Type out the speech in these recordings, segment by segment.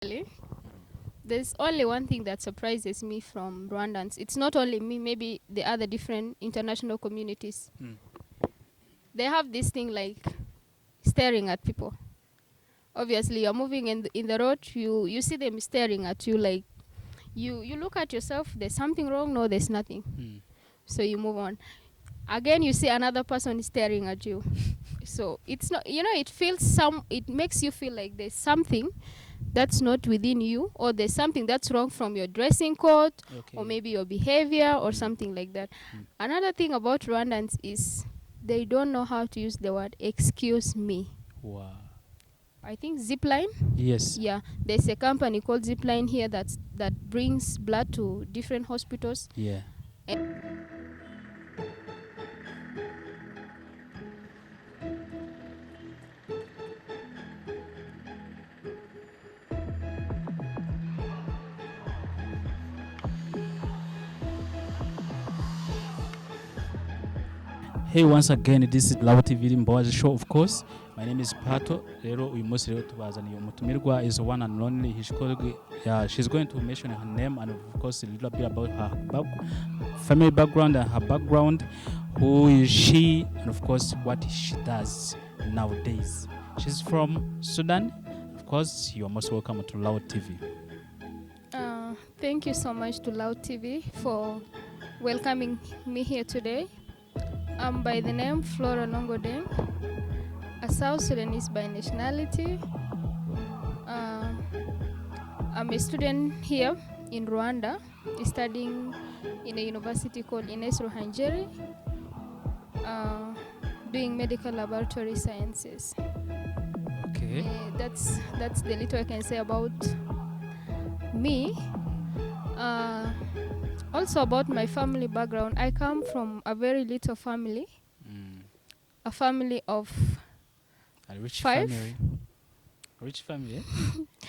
Actually, there's only one thing that surprises me from Rwandans. It's not only me, maybe the other different international communities. Mm. They have this thing like staring at people. Obviously, you're moving in the road, you see them staring at you like you look at yourself, there's something wrong, no, there's nothing. Mm. So you move on. Again, you see another person staring at you. So it's not, it makes you feel like there's something that's not within you, or there's something that's wrong from your dressing code, or Okay. maybe your behavior, or Mm. something like that. Mm. Another thing about Rwandans is they don't know how to use the word excuse me. Wow. I think Zipline. Yes. Yeah, there's a company called Zipline here that brings blood to different hospitals. Yeah. Hey, once again, this is Love TV Mboowa show, of course. My name is Pato. Rero uyu munsi rero tubazaniye umutumirwa is one and only. She's going to mention her name and of course a little bit about her family background and her background. Who is she and of course what she does nowadays. She's from Sudan. Of course, you are most welcome to Love TV. Thank you so much to Loud TV for welcoming me here today. I'm by the name Flora Nongodeng, a South Sudanese by nationality. I'm a student here in Rwanda, studying in a university called Ines Ruhangeri, doing medical laboratory sciences. Okay. That's the little I can say about me. Also about my family background, I come from a very little family, a family of A rich 5. family. Rich family, eh?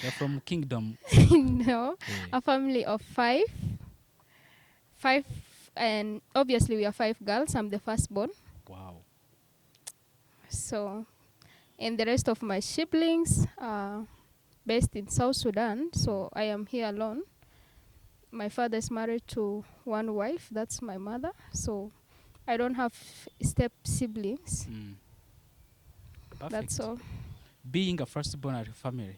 You're from kingdom. No, Yeah. a family of 5. 5, and obviously we are 5 girls. I'm the firstborn. Wow. So, and the rest of my siblings are based in South Sudan. So I am here alone. My father is married to one wife. That's my mother. So I don't have step siblings. Perfect. That's all. Being a firstborn at a family,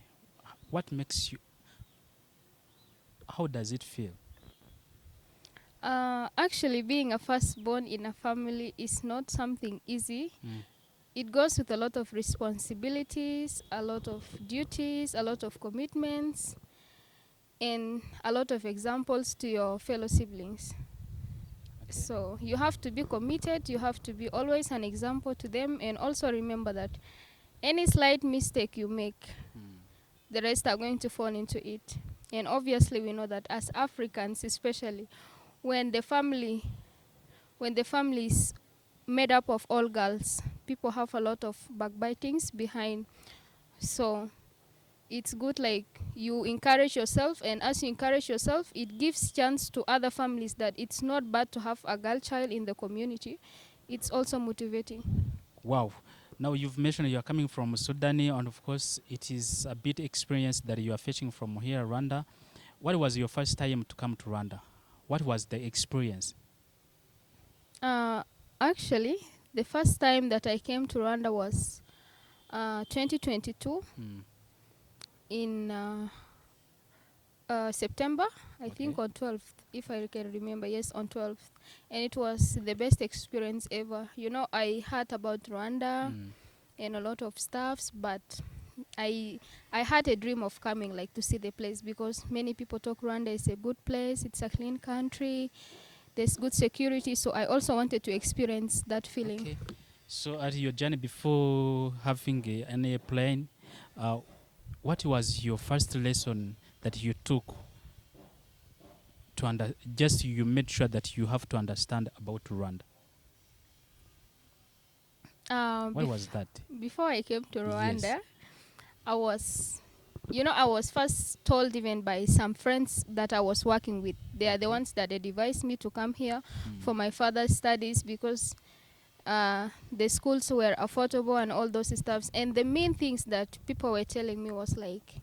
what makes you, how does it feel? Actually, being a firstborn in a family is not something easy. It goes with a lot of responsibilities, a lot of duties, a lot of commitments, and a lot of examples to your fellow siblings. So you have to be committed, you have to be always an example to them, and also remember that any slight mistake you make, the rest are going to fall into it. And obviously we know that as Africans especially, when the family is made up of all girls, people have a lot of backbitings behind. So it's good like you encourage yourself, and as you encourage yourself, it gives chance to other families that it's not bad to have a girl child in the community. It's also motivating. Wow. Now you've mentioned you are coming from Sudan, and of course it is a bit experience that you are fetching from here, Rwanda. What was your first time to come to Rwanda? What was the experience? Actually, the first time that I came to Rwanda was 2022 in September, I think on 12th, if I can remember. Yes, on 12th. And it was the best experience ever. You know, I heard about Rwanda and a lot of stuffs, but I had a dream of coming, like, to see the place, because many people talk Rwanda is a good place, it's a clean country, there's good security. So I also wanted to experience that feeling. Okay. So at your journey before having an airplane, what was your first lesson that you took to just you made sure that you have to understand about Rwanda? What was that? Before I came to Rwanda, Yes. I was first told even by some friends that I was working with. They are the ones that advised me to come here for my further studies, because the schools were affordable and all those stuffs. And the main things that people were telling me was like,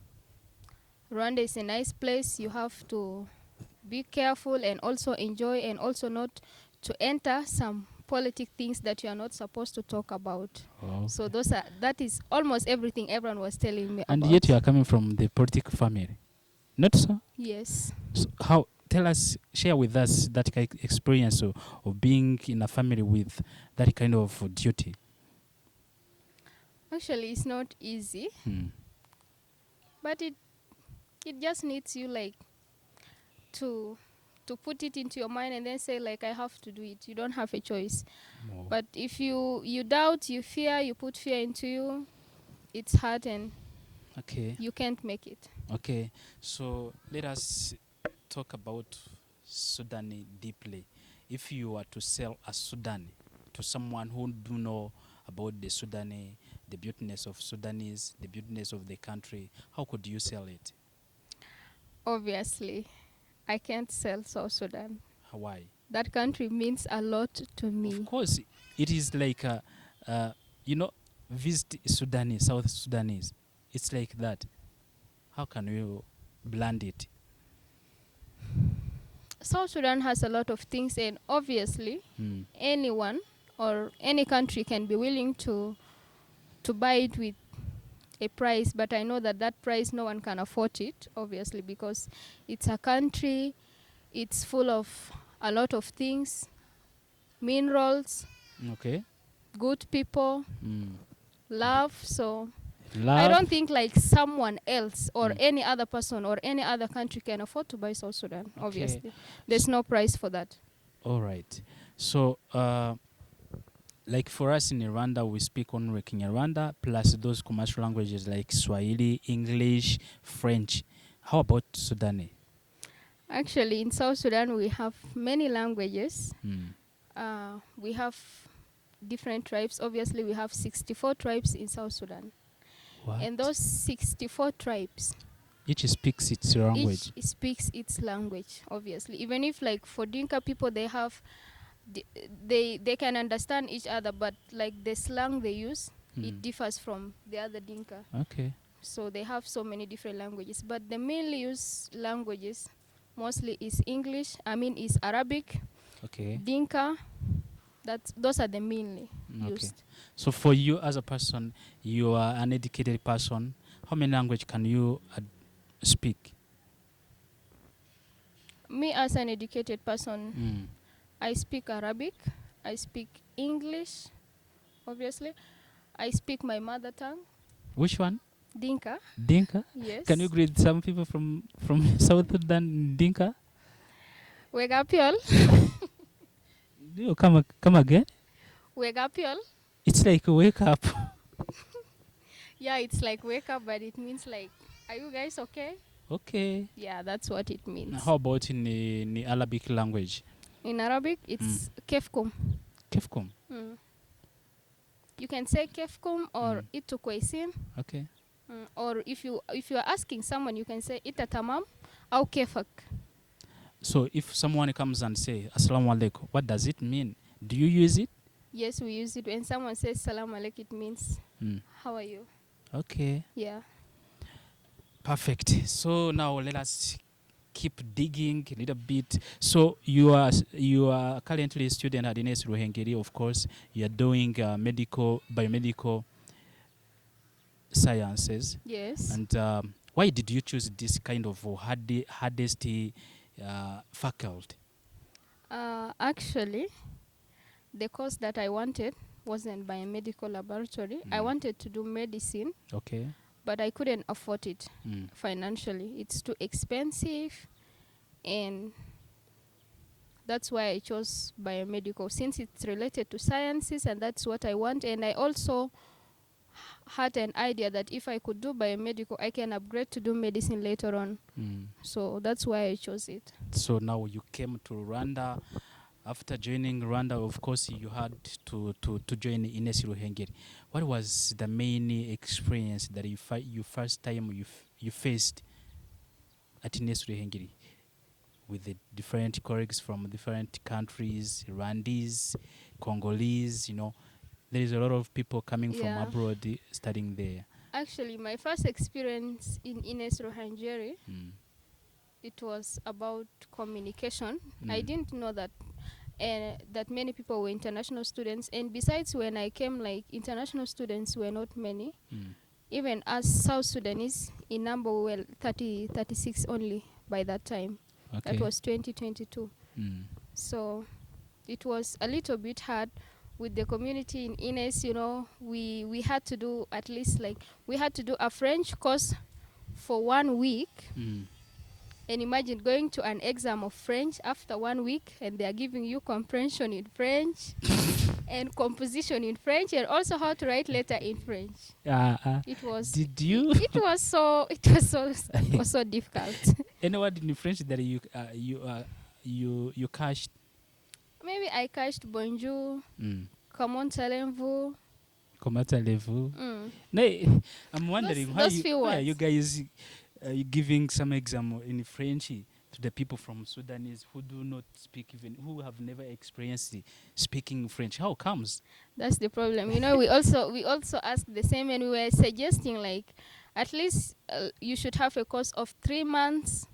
Rwanda is a nice place. You have to be careful and also enjoy, and also not to enter some politic things that you are not supposed to talk about. Oh. So that is almost everything everyone was telling me And about. yet you are coming from the political family, not so? Yes. So how? Tell us, share with us that experience of being in a family with that kind of duty. Actually, it's not easy, but it just needs you like to put it into your mind and then say like, I have to do it. You don't have a choice. Oh. But if you doubt, you fear, you put fear into you, it's hard and Okay. you can't make it. Okay. So let us talk about Sudan deeply. If you were to sell a Sudan to someone who do know about the Sudan, the beautiness of Sudanese, the beautiness of the country, how could you sell it? Obviously, I can't sell South Sudan. Why? That country means a lot to me. Of course, it is like you know, visit Sudanese, South Sudanese. It's like that. How can you blend it? South Sudan has a lot of things, and obviously, anyone or any country can be willing to buy it with a price, but I know that price no one can afford it, obviously, because it's a country, it's full of a lot of things, minerals, Okay. good people, love. So Love. I don't think like someone else or any other person or any other country can afford to buy South Sudan. Okay. Obviously, there's no price for that. All right. So, like for us in Rwanda, we speak only Kinyarwanda plus those commercial languages like Swahili, English, French. How about Sudani? Actually, in South Sudan, we have many languages. We have different tribes. Obviously, we have 64 tribes in South Sudan. What? And those 64 tribes, Each speaks its language. each speaks its language, obviously. Even if, like, for Dinka people, they have, they can understand each other, but, like, the slang they use, it differs from the other Dinka. Okay. So they have so many different languages. But the mainly used languages mostly is English, is Arabic, Okay. Dinka. Those are the mainly Okay. used. So for you as a person, you are an educated person. How many language can you speak? Me as an educated person, I speak Arabic, I speak English, obviously. I speak my mother tongue, Which one? Dinka. Dinka? Yes. Can you greet some people from South Sudan Dinka? Wegapiol. You come again? Wegapiol. It's like wake up. Yeah, it's like wake up, but it means like, are you guys okay? Okay. Yeah, that's what it means. How about in the Arabic language? In Arabic, it's kefkum. Kefkum. You can say kefkum or itukwaisin. Okay. Or if you are asking someone, you can say ita tamam au kefak. So if someone comes and say Assalamu alaikum, what does it mean? Do you use it? Yes, we use it. When someone says salam alaikum, it means how are you? Okay. Yeah. Perfect. So now let us keep digging a little bit. So you are currently a student at Ines Ruhengeri, of course. You are doing biomedical sciences. Yes. And why did you choose this kind of hardest faculty? Actually, the course that I wanted wasn't biomedical laboratory. I wanted to do medicine. Okay. But I couldn't afford it financially. It's too expensive, and that's why I chose biomedical, since it's related to sciences, and that's what I want. And I also had an idea that if I could do biomedical, I can upgrade to do medicine later on. So that's why I chose it. So now you came to Rwanda. After joining Rwanda, of course, you had to join Ines Ruhengeri. What was the main experience that you first time you faced at Ines Ruhengeri with the different colleagues from different countries, Rwandese, Congolese? There is a lot of people coming from abroad studying there. Actually, my first experience in Ines Rohanjeri, it was about communication. I didn't know that that many people were international students, and besides, when I came, like, international students were not many. Even as South Sudanese, in number we were 36 only by that time. Okay. That was 2022. So it was a little bit hard with the community in Ines. You know, we had to do at least, like, we had to do a French course for 1 week. And imagine going to an exam of French after 1 week, and they are giving you comprehension in French and composition in French, and also how to write letter in French. It was. Did you? It was so. It was so. It was so difficult. Any word in French that you cashed? Maybe I cashed bonjour. Comment allez-vous? Comment allez-vous? No, I'm wondering why are you guys giving some exam in French to the people from Sudanese who do not speak, even who have never experienced speaking French. How comes? That's the problem. You know, we also asked the same, and we were suggesting, like, at least you should have a course of 3 months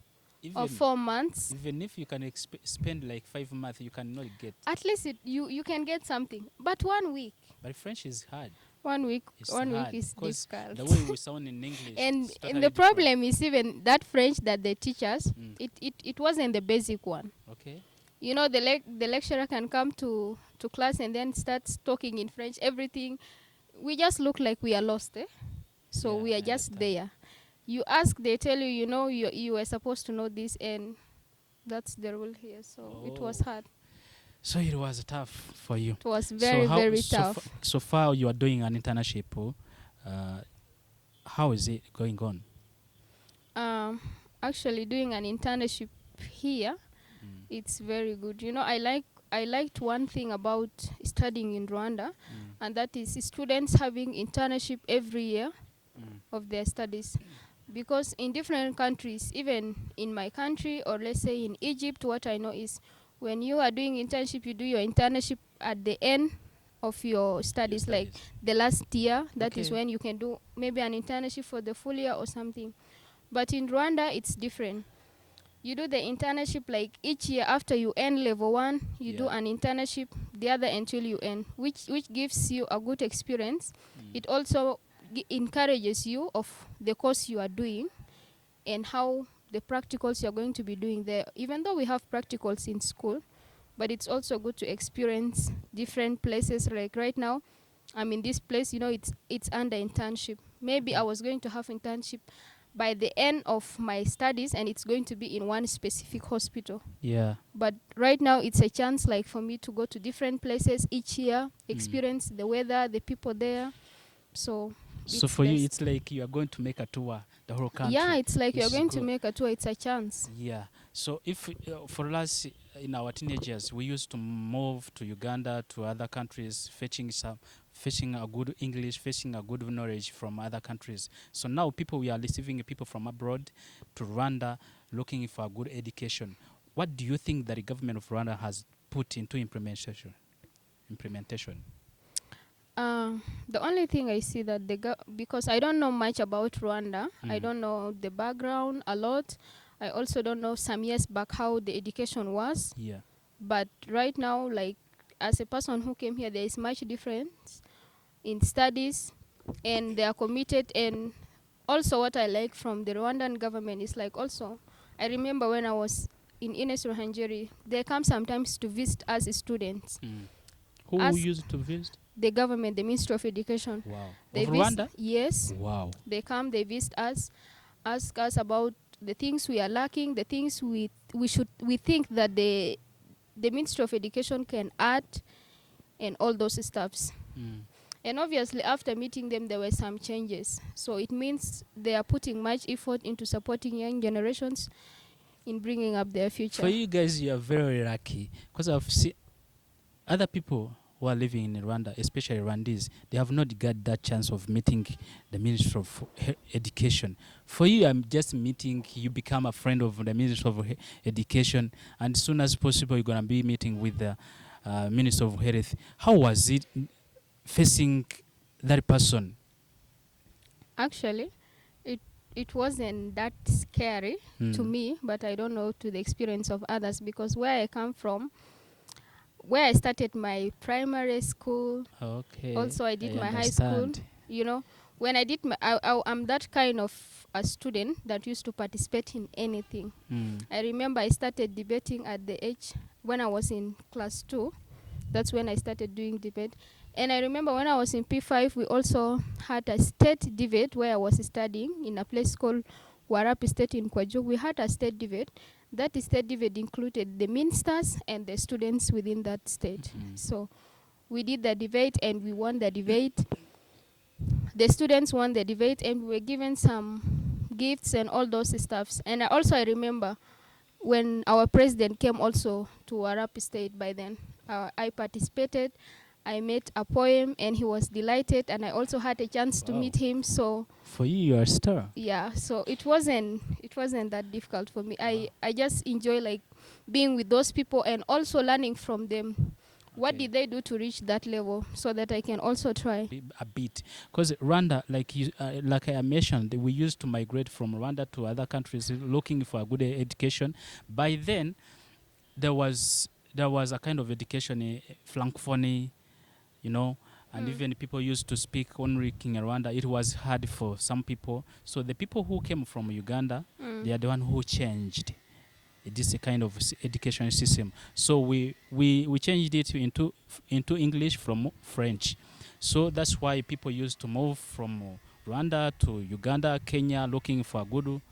or 4 months. Even if you can spend like 5 months, you cannot get. At least you can get something. But 1 week. But French is hard. 1 week. It's 1 hard week is because difficult. the way we sound in English. And totally the different. problem is, even that French that they teach us, it wasn't the basic one. Okay. You know, the lecturer can come to class and then starts talking in French. Everything, we just look like we are lost, eh? So Yeah, we I are just understand. there. You ask, they tell you, you know, you were supposed to know this, and that's the rule here. So it was hard. So it was tough for you. It was very, very tough. So far, you are doing an internship. How is it going on? Actually, doing an internship here, it's very good. You know, I liked one thing about studying in Rwanda, and that is students having internship every year of their studies. Because in different countries, even in my country, or let's say in Egypt, what I know is when you are doing internship, you do your internship at the end of your studies, like the last year. That is when you can do maybe an internship for the full year or something. But in Rwanda, it's different. You do the internship like each year after you end level 1, you do an internship the other until you end, which gives you a good experience. It also encourages you of the course you are doing and how the practicals you're going to be doing there. Even though we have practicals in school, but it's also good to experience different places. Like right now, I'm in this place, you know, it's under internship. Maybe I was going to have internship by the end of my studies, and it's going to be in one specific hospital. Yeah. But right now, it's a chance, like, for me to go to different places each year, experience the weather, the people there. So for you, it's like you are going to make a tour the whole country. Yeah, it's like you're going to make a tour. It's a chance. Yeah. So if for us in our teenagers, we used to move to Uganda, to other countries, fetching a good English, fetching a good knowledge from other countries. So now we are receiving people from abroad to Rwanda looking for a good education. What do you think that the government of Rwanda has put into implementation? The only thing I see that because I don't know much about Rwanda, I don't know the background a lot. I also don't know some years back how the education was. Yeah. But right now, like, as a person who came here, there is much difference in studies, and they are committed. And also what I like from the Rwandan government is, like, also, I remember when I was in Ines Rohanjeri, they come sometimes to visit us as students. Who used to visit? The government, the Ministry of Education. Wow. They of Rwanda? Yes. Wow. They come, they visit us, ask us about the things we are lacking, the things we think that the Ministry of Education can add, and all those stuffs. And obviously, after meeting them, there were some changes. So it means they are putting much effort into supporting young generations in bringing up their future. For you guys, you are very lucky, because I've seen other people who are living in Rwanda, especially Rwandese, they have not got that chance of meeting the Minister of Education. For you, I'm just meeting, you become a friend of the Minister of Education, and as soon as possible, you're going to be meeting with the Minister of Health. How was it facing that person? Actually, it it wasn't that scary to Mm. me, but I don't know to the experience of others, because where I come from, where I started my primary school, Okay, also I did I my high school. understand. You know, when I did my, I'm that kind of a student that used to participate in anything. Mm. I remember I started debating at the age when I was in class 2. That's when I started doing debate. And I remember when I was in P5, we also had a state debate where I was studying in a place called Warapi State in Kwajuk. We had a state debate. That state debate included the ministers and the students within that state. Mm. So we did the debate and we won the debate. The students won the debate and we were given some gifts and all those stuffs. And I remember when our president came also to Warapi State by then, I participated. I made a poem and he was delighted, and I also had a chance to Wow. meet him. So For you, you're a star. yeah, so it wasn't that difficult for me. I just enjoy like being with those people and also learning from them. What Okay. did they do to reach that level so that I can also try? A bit, because Rwanda, like I mentioned, we used to migrate from Rwanda to other countries looking for a good education. By then, there was a kind of education, francophone, you know, and even people used to speak only Kinyarwanda. It was hard for some people. So the people who came from Uganda, they are the one who changed this kind of education system. So we changed it into English from French. So that's why people used to move from Rwanda to Uganda, Kenya, looking for a good English.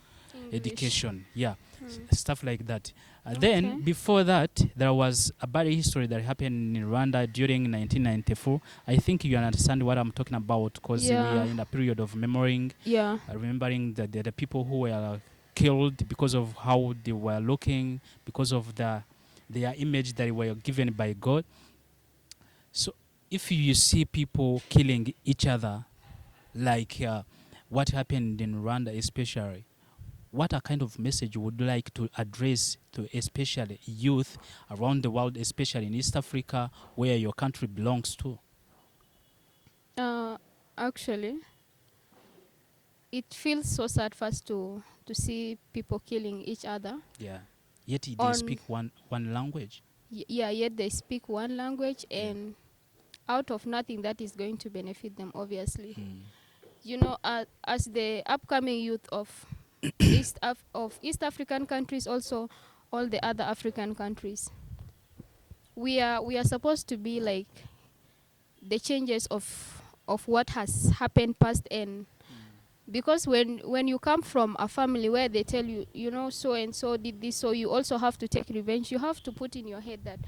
education. Yeah, Mm. stuff like that. Then Okay. before that, there was a bad history that happened in Rwanda during 1994. I think you understand what I'm talking about, because we Yeah. are in a period of remembering Yeah. the people who were killed because of how they were looking, because of their image that they were given by God. So if you see people killing each other, like what happened in Rwanda especially, what a kind of message would you like to address to especially youth around the world, especially in East Africa, where your country belongs to? Actually, it feels so sad first to see people killing each other. Yeah. Yet they On speak one language. Yeah, yet they speak one language, Yeah. and out of nothing that is going to benefit them, obviously. Mm. You know, as the upcoming youth of East African countries, also all the other African countries, we are supposed to be like the changes of what has happened past. And because when you come from a family where they tell you, you know, so and so did this, so you also have to take revenge, you have to put in your head that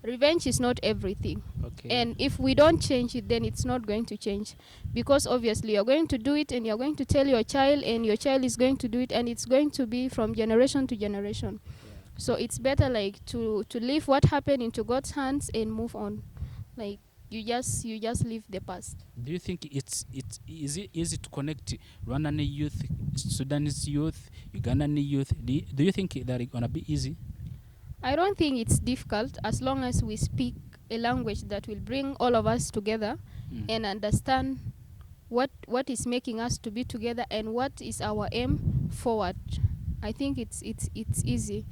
revenge is not everything. Okay. And if we don't change it, then it's not going to change, because obviously you're going to do it and you're going to tell your child, and your child is going to do it, and it's going to be from generation to generation. So it's better like to leave what happened into God's hands and move on. Like you just leave the past. Do you think it's easy to connect Rwandan youth, Sudanese youth, Ugandan youth? Do you think that it's gonna be easy? I don't think it's difficult as long as we speak a language that will bring all of us together and understand what is making us to be together and what is our aim forward. I think it's easy.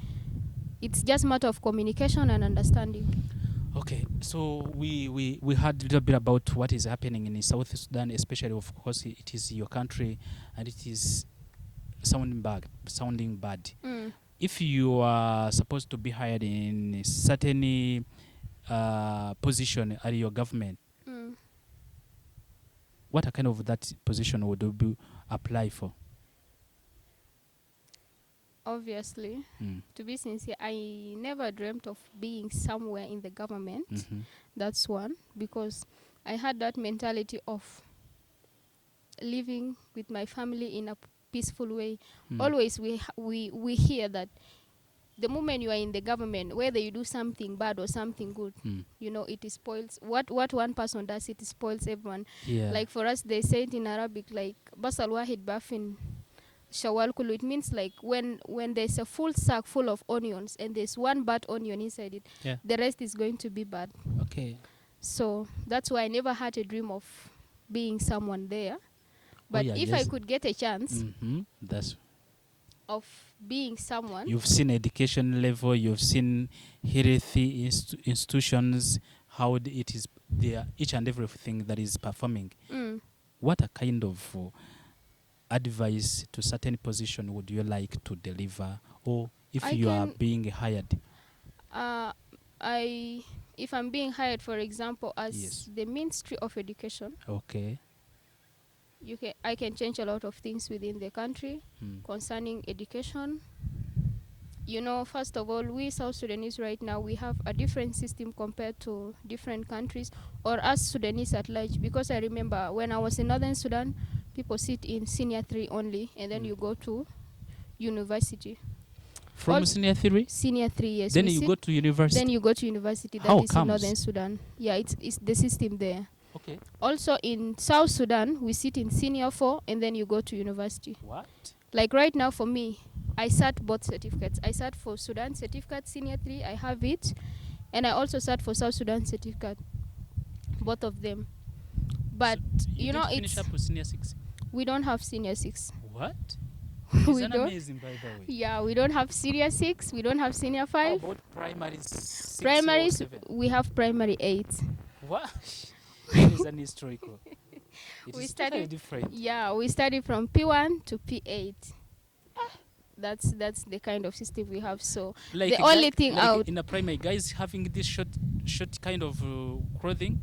It's just a matter of communication and understanding. Okay, so we heard a little bit about what is happening in South Sudan, especially, of course, it is your country, and it is sounding bad. If you are supposed to be hired in a certain position at your government, what kind of that position would you apply for? Obviously, to be sincere, I never dreamt of being somewhere in the government. That's one, because I had that mentality of living with my family in a peaceful way. Always we hear that the moment you are in the government, whether you do something bad or something good, you know, it spoils what one person does, it spoils everyone. Yeah. Like for us, they say it in Arabic, like basal wahid bafin shawal kulu. It means like when there's a full sack full of onions and there's one bad onion inside it, the rest is going to be bad. Okay. So that's why I never had a dream of being someone there. But yeah, if I yes. could get a chance That's of being someone, you've seen education level, you've seen healthy institutions, how it is there, each and everything that is performing. mm, What a kind of advice to certain position would you like to deliver, or if I you are can being hired? uh, I if I'm being hired, for example, as Yes. the Ministry of Education, Okay. I can change a lot of things within the country Mm. concerning education. You know, first of all, we South Sudanese right now, we have a different system compared to different countries, or us Sudanese at large. Because I remember when I was in Northern Sudan, people sit in senior 3 only, and then you go to university. From All senior theory, senior 3 years. then we you sit, go to university. then you go to university. That How is in comes? Northern Sudan. Yeah, it's the system there. Okay. Also in South Sudan, we sit in senior 4, and then you go to university. What? Like right now for me, I sat both certificates. I sat for Sudan certificate senior 3, I have it, and I also sat for South Sudan certificate, both of them. But So you know, didn't finish up with senior 6. we don't have senior 6. What? We Isn't don't. amazing, by the way? Yeah, we don't have senior 6. We don't have senior How 5. about primary 6 or Primaries, 7? we have primary 8. What? It is an historical. It We is totally studied- different. Yeah, we study from P1 to P8. That's the kind of system we have. So Like the only thing like out. in a primary, guys having this short kind of clothing,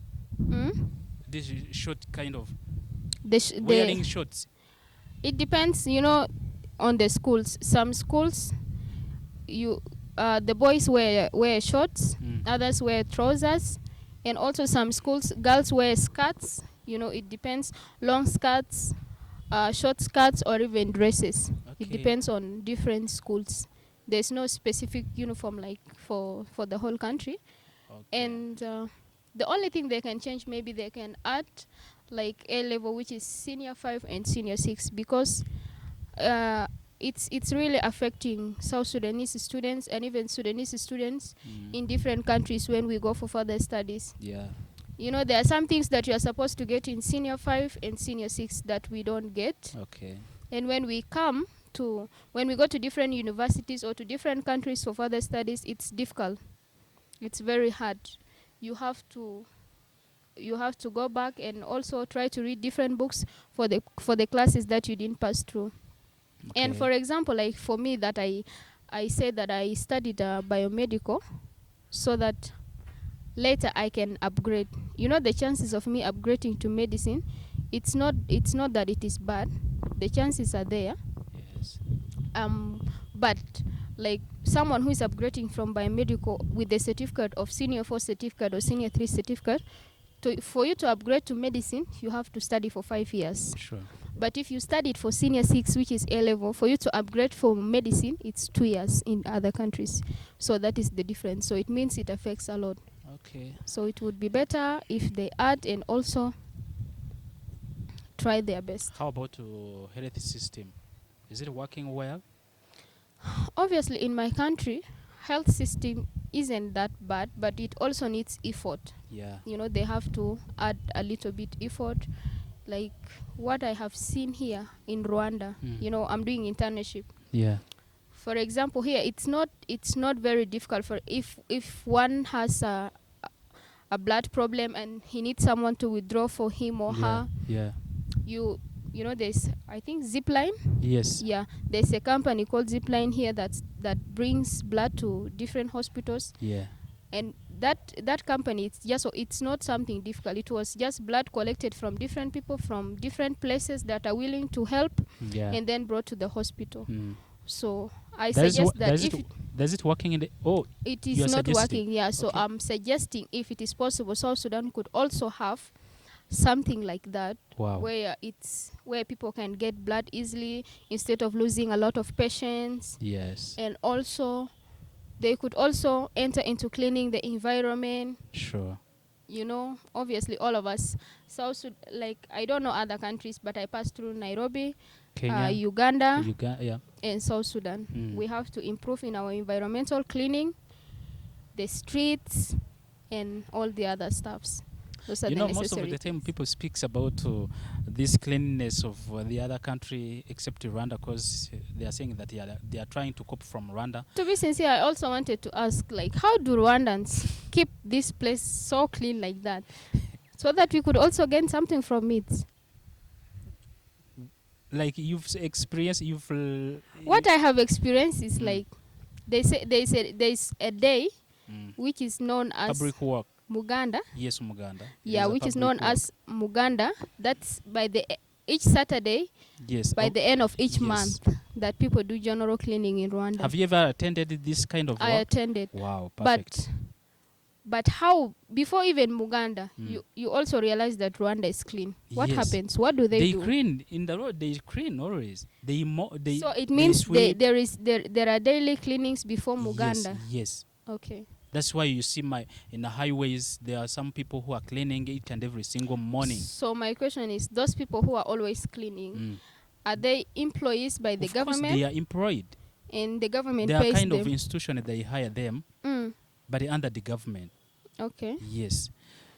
this short kind of wearing shorts. It depends, you know, on the schools. Some schools, the boys wear shorts, others wear trousers, and also some schools, girls wear skirts. You know, it depends. Long skirts, short skirts, or even dresses. It Okay. depends on different schools. There's no specific uniform like for the whole country. Okay. And the only thing they can change, maybe they can add like A level, which is senior 5 and senior 6, because it's really affecting South Sudanese students and even Sudanese students in different countries when we go for further studies. Yeah. You know, there are some things that you are supposed to get in senior 5 and senior 6 that we don't get. Okay. And when we go to different universities or to different countries for further studies, it's difficult. It's very hard. You have to go back and also try to read different books for the classes that you didn't pass through. Okay. And for example, like for me, that I said that I studied biomedical, so that later I can upgrade. You know, the chances of me upgrading to medicine, it's not that it is bad. The chances are there. Yes. But like someone who is upgrading from biomedical with the certificate of senior 4 certificate or senior 3 certificate, for you to upgrade to medicine, you have to study for 5 years. Sure. But if you studied for senior 6, which is A level, for you to upgrade for medicine, it's 2 years in other countries. So that is the difference. So it means it affects a lot. Okay. So it would be better if they add and also try their best. How about health system? Is it working well? Obviously, in my country, health system isn't that bad, but it also needs effort. Yeah. You know, they have to add a little bit effort. Like what I have seen here in Rwanda, you know, I'm doing internship. Yeah. For example, here it's not very difficult for if one has a blood problem and he needs someone to withdraw for him or her. Yeah. You know, there's, I think, Zipline. Yes. Yeah, there's a company called Zipline here that brings blood to different hospitals. Yeah. And that company, it's not something difficult. It was just blood collected from different people from different places that are willing to help, Yeah. and then brought to the hospital. So I Does suggest that does it working in the it you are is not suggesting? working. Yeah, so Okay. I'm suggesting if it is possible, South Sudan could also have something like that. Wow. where people can get blood easily instead of losing a lot of patients. Yes. And also they could also enter into cleaning the environment. Sure. You know, obviously all of us, like I don't know other countries, but I passed through Nairobi, Kenya. Uganda, Yeah. and South Sudan. We have to improve in our environmental cleaning, the streets, and all the other stuffs. Those are You the know, most of necessary the time things. people speaks about this cleanliness of the other country except Rwanda, because they are saying that they are trying to copy from Rwanda. To be sincere, I also wanted to ask, like, how do Rwandans keep this place so clean like that, so that we could also gain something from it? Like you've experienced, What I have experienced is Mm. like they say there's a day Mm. which is known as Public work. Muganda. Yes, Muganda. It Yeah, is a which is public known work. as Muganda. That's by the each Saturday, Yes. by the end of each yes. month, that people do general cleaning in Rwanda. Have you ever attended this kind of work? I attended. Wow, perfect. But how, before even Muganda, Mm. you also realize that Rwanda is clean. What Yes. happens? What do they do? clean in the road. They clean always. They So it they means sweep. there are daily cleanings before Muganda. Yes. Okay. That's why you see in the highways there are some people who are cleaning each and every single morning. So my question is, those people who are always cleaning, Mm. are they employees by the Of course, government? they are employed. And the government They are pays kind them? of institution that they hire them, Mm. but under the government. Okay. Yes.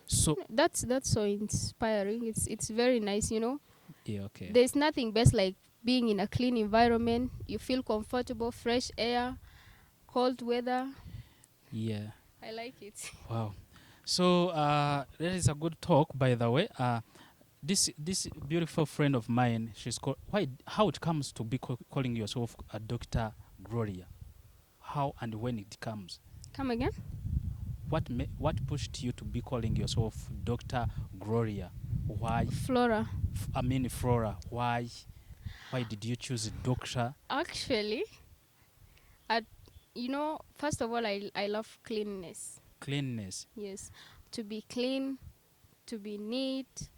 So That's so inspiring. It's very nice, you know. yeah, okay. There's nothing best like being in a clean environment. You feel comfortable, fresh air, cold weather. Yeah. I like it. Wow. So that is a good talk, by the way. This beautiful friend of mine, she's called. How it comes to be calling yourself a Dr. Gloria? How and when it comes? Come again? What pushed you to be calling yourself Dr. Gloria? Why? Flora. Flora. Why? Why did you choose doctor? Actually, first of all, I love cleanness. Cleanness. Yes. To be clean, to be neat,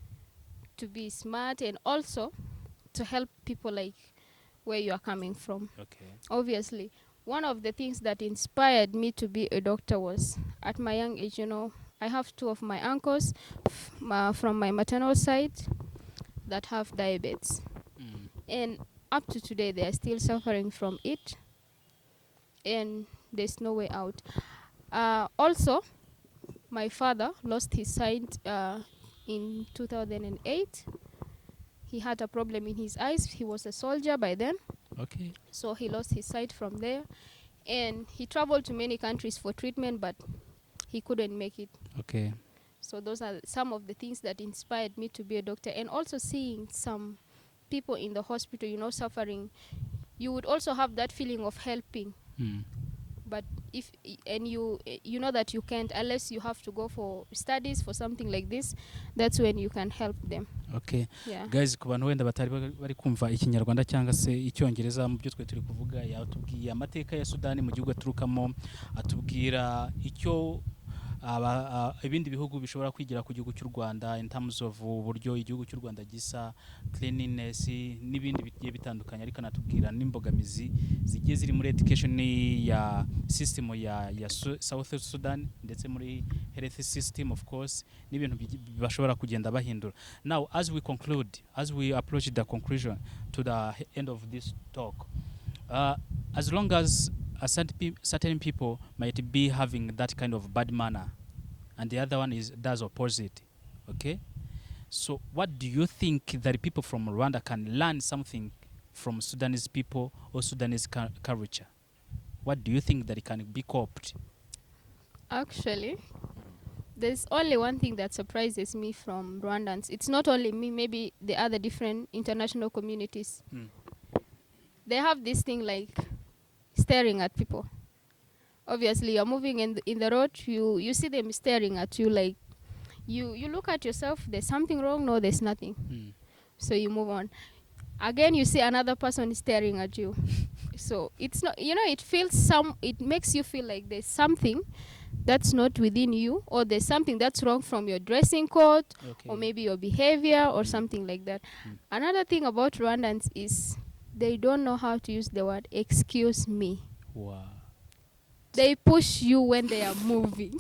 to be smart, and also to help people like where you are coming from. Okay. Obviously, one of the things that inspired me to be a doctor was at my young age, I have two of my uncles from my maternal side that have diabetes. Mm. And up to today, they are still suffering from it. And there's no way out. Also, my father lost his sight in 2008. He had a problem in his eyes. He was a soldier by then. Okay. So he lost his sight from there. And he traveled to many countries for treatment, but he couldn't make it. Okay. So those are some of the things that inspired me to be a doctor. And also seeing some people in the hospital, suffering, you would also have that feeling of helping. Mm. But you know that you can't unless you have to go for studies for something like this. That's when you can help them. Okay. Yeah. Guys, ku bantu wenda batari bari kumva ikinyarwanda cyangwa se icyongereza mu byo twe turi kuvuga, yatubwiye amateka ya Sudani mu gihugu aturukamo, atubwira icyo ibindi bihugu bishobora kwigira ku gihugu cy'u Rwanda in terms of uburyo igihugu cy'u Rwanda gisa, cleanliness n'ibindi bigiye bitandukanye, ariko natubwira n'imbogamizi zigiye ziri muri education ya system ya South Sudan ndetse muri health system of course, n'ibintu bashobora kugenda bahindura. Now as we approach the conclusion to the end of this talk, as long as certain people might be having that kind of bad manner and the other one does opposite, okay, so what do you think that people from Rwanda can learn something from Sudanese people or Sudanese culture? What do you think that it can be copied? Actually, there's only one thing that surprises me from Rwandans. It's not only me, maybe the other different international communities. They have this thing like staring at people. Obviously, you're moving in the road, you see them staring at you like, you look at yourself, there's something wrong? No, there's nothing. So you move on. Again, you see another person staring at you. So it's not, it makes you feel like there's something that's not within you, or there's something that's wrong from your dressing code, Okay. or maybe your behavior or something like that. Another thing about Rwandans is they don't know how to use the word excuse me. Wow. They push you when they are moving.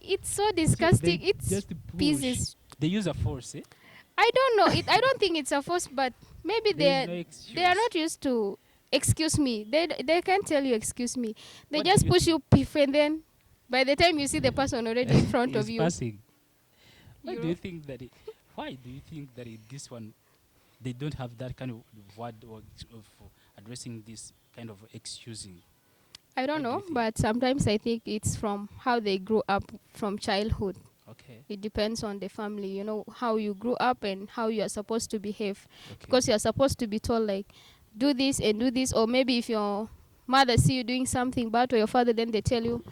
It's so disgusting. It's just pieces. They use a force, eh? I don't know. I don't think it's a force, but maybe There is no they are excuse. not used to excuse me. They can't tell you excuse me. They What do just you push you piff, and then by the time you see the person already in front of is you, passing? Why do you you think that? Why do you think that this one they don't have that kind of word or of addressing this kind of excusing? I don't Why do you know, think? but sometimes I think it's from how they grew up from childhood. Okay. It depends on the family, how you grew up and how you are supposed to behave. Okay. Because you are supposed to be told, like, do this and do this. Or maybe if your mother see you doing something bad, or your father, then they tell you,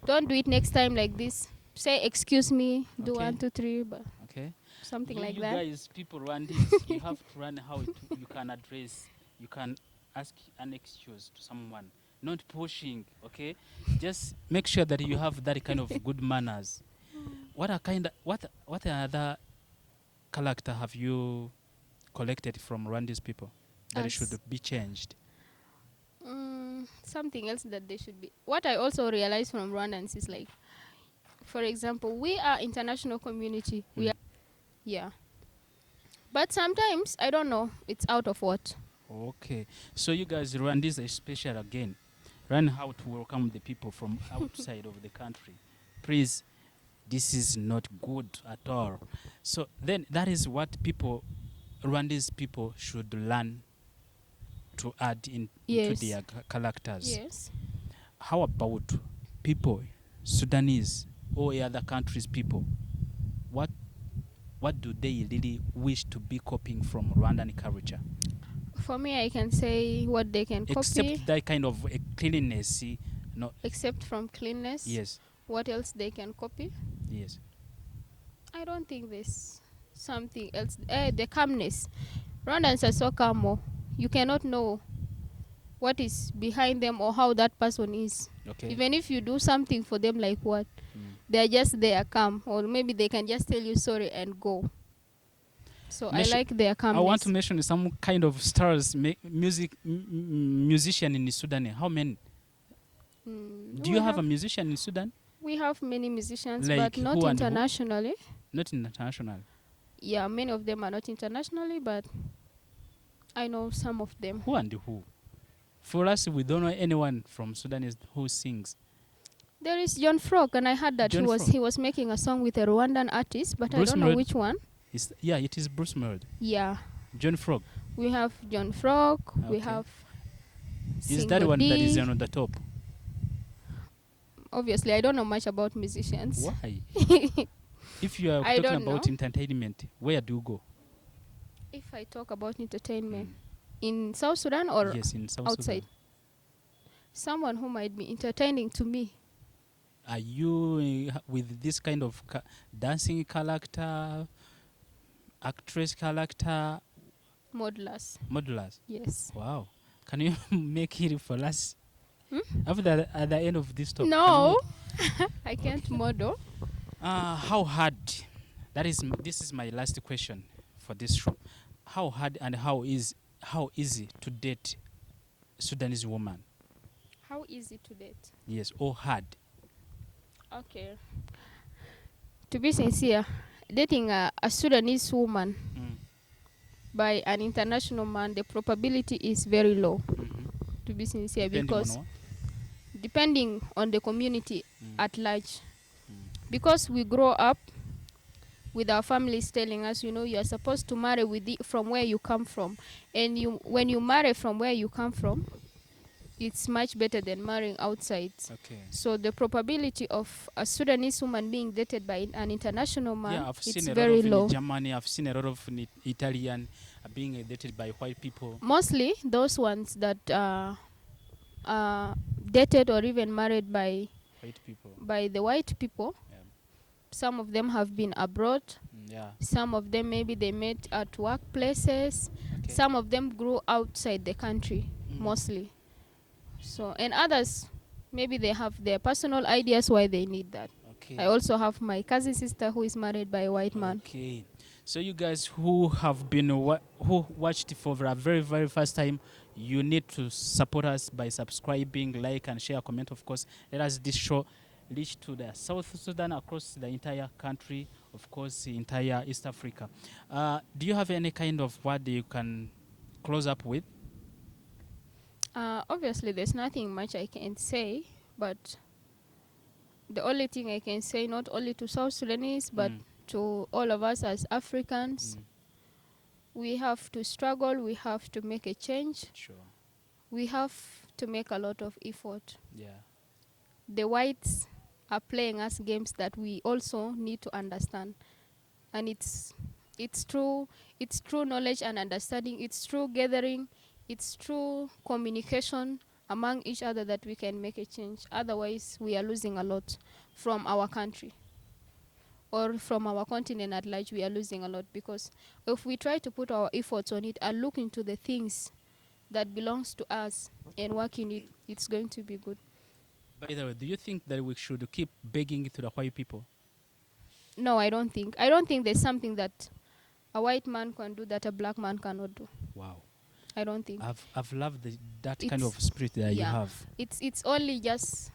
don't do it next time like this. Say, excuse me, do Okay. 1, 2, 3, but Okay. something You, like you that. guys, people run this. You have to run how you can address. You can ask an excuse to someone, not pushing. Okay. Just make sure that you have that kind of good manners. What other character have you collected from Rwandese people that it should As be changed? something else that they should be. What I also realized from Rwandans is, like, for example, we are international community. We are, yeah. But sometimes, I don't know, it's out of what? Okay. So you guys, Rwandese are special again. Learn how to welcome the people from outside of the country. Please, this is not good at all. So then that is what Rwandese people should learn to add into Yes. their characters. Yes. How about people, Sudanese or other countries' people? What what do they really wish to be copying from Rwandan culture? For me, I can say what they can copy, Except that kind of cleanliness, no. except from cleanness. Yes, What else they can copy? yes. I don't think there's something else. The calmness. Rwandans are so calm. You cannot know what is behind them or how that person is. Okay. Even if you do something for them, like what, Mm. they're just there calm, or maybe they can just tell you sorry and go. So I like their I want calmness. to mention some kind of stars, musician in Sudan. How many? Do you have a musician in Sudan? We have many musicians, Like but not who and who? internationally. Not international. Yeah, many of them are not internationally, but I know some of them. Who and who? For us, we don't know anyone from Sudan who sings. There is John Frog, and I heard that John Frog. he was making a song with a Rwandan artist, but Bruce I don't know Melody. which one. Yeah, it is Bruce Melody. Yeah, John Frog. we have John Frog. We Okay. have. Is that one that is Singodi. on the top? Obviously, I don't know much about musicians. Why? If you are I talking don't about know. entertainment, where do you go? If I talk about entertainment in South Sudan or Yes, in South outside, Sudan. someone who might be entertaining to me. Are you with this kind of dancing character, actress character, Modelers. modelers? Yes. Wow. Can you make it for us? Hmm? At the end of this talk? No, I can't Okay. model. How hard? This is my last question for this show. How hard and how easy to date Sudanese woman? How easy to date? Yes, or hard? Okay. To be sincere, dating a Sudanese woman by an international man, the probability is very low. To be sincere, because depending on the community at large, because we grow up with our families telling us, you are supposed to marry from where you come from, and when you marry from where you come from, it's much better than marrying outside. Okay. So the probability of a Sudanese woman being dated by an international man, Yeah, I've it's seen a very lot of low. in Germany. I've seen a lot of in Italian being dated by white people. Mostly those ones that dated or even married by White people. by the white people. Yeah. Some of them have been abroad. Yeah. Some of them maybe they met at workplaces. Okay. Some of them grew outside the country, mostly. So, and others, maybe they have their personal ideas why they need that. Okay. I also have my cousin sister who is married by a white man. Okay. So you guys who have been who watched for the very, very first time, you need to support us by subscribing, like, and share, comment, of course. Let us this show reach to the South Sudan, across the entire country, of course, the entire East Africa. Do you have any kind of word you can close up with? Obviously, there's nothing much I can say, but the only thing I can say, not only to South Sudanese, but to all of us as Africans, we have to struggle, we have to make a change, Sure. we have to make a lot of effort. Yeah. The whites are playing us games that we also need to understand. And it's true knowledge and understanding, it's true gathering, it's true communication among each other that we can make a change. Otherwise, we are losing a lot from our country or from our continent at large. We are losing a lot because if we try to put our efforts on it and look into the things that belongs to us and work in it, it's going to be good. By the way, do you think that we should keep begging to the white people? No, I don't think there's something that a white man can do that a black man cannot do. Wow. I don't think. I've loved that kind It's- of spirit that you yeah. have. It's only just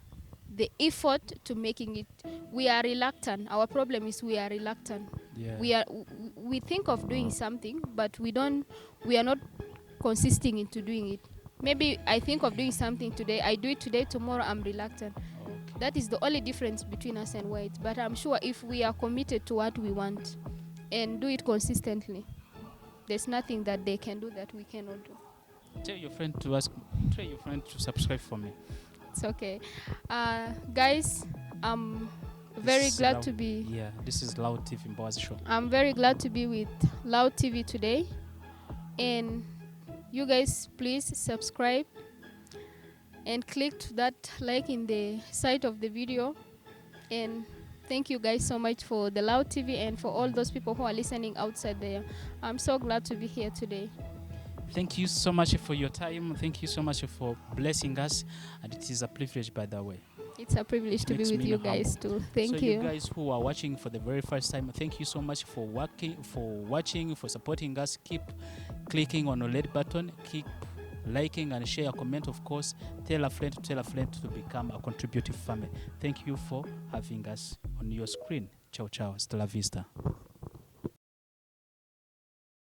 the effort to making it. We are reluctant. Our problem is we are reluctant. Yeah. We think of doing something, but we are not consisting into doing it. Maybe I think of doing something today, I do it today, tomorrow I'm reluctant. Okay. That is the only difference between us and whites. But I'm sure if we are committed to what we want and do it consistently, there's nothing that they can do that we cannot do. Tell your friend to subscribe for me. It's okay. Guys, I'm very This is glad Loud- to be Yeah, this is Loud TV Mboowa's show. I'm very glad to be with Loud TV today. And you guys please subscribe and click to that like in the side of the video. And thank you guys so much for the Loud TV and for all those people who are listening outside there. I'm so glad to be here today. Thank you so much for your time. Thank you so much for blessing us. And it is a privilege, by the way. It's a privilege to be Makes with me you humble. guys too. Thank So you. you guys who are watching for the very first time, thank you so much for watching, for supporting us. Keep clicking on the red button. Keep liking and share, comment, of course. Tell a friend to become a contributive family. Thank you for having us on your screen. Ciao, ciao. Hasta la vista.